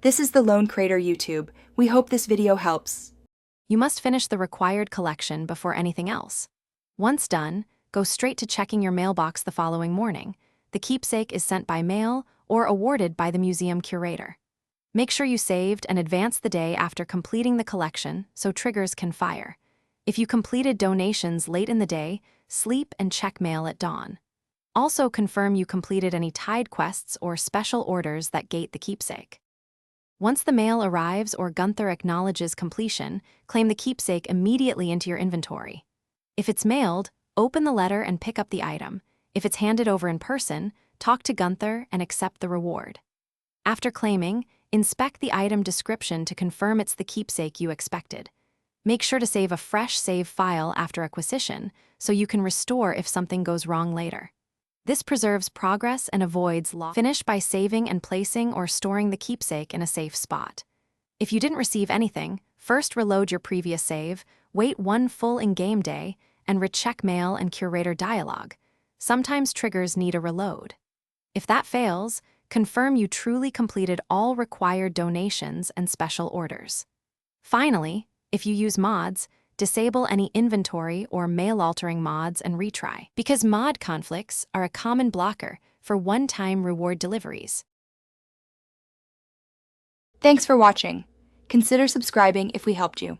This is the Lone Crater YouTube. We hope this video helps. You must finish the required collection before anything else. Once done, go straight to checking your mailbox the following morning. The keepsake is sent by mail or awarded by the museum curator. Make sure you saved and advance the day after completing the collection so triggers can fire. If you completed donations late in the day, sleep and check mail at dawn. Also confirm you completed any tied quests or special orders that gate the keepsake. Once the mail arrives or Gunther acknowledges completion, claim the keepsake immediately into your inventory. If it's mailed, open the letter and pick up the item. If it's handed over in person, talk to Gunther and accept the reward. After claiming, inspect the item description to confirm it's the keepsake you expected. Make sure to save a fresh save file after acquisition so you can restore if something goes wrong later. This preserves progress and avoids loss. Finish by saving and placing or storing the keepsake in a safe spot. If you didn't receive anything, first reload your previous save, wait one full in-game day, and recheck mail and curator dialogue. Sometimes triggers need a reload. If that fails, confirm you truly completed all required donations and special orders. Finally, if you use mods, disable any inventory or mail-altering mods and retry, because mod conflicts are a common blocker for one-time reward deliveries. Thanks for watching. Consider subscribing if we helped you.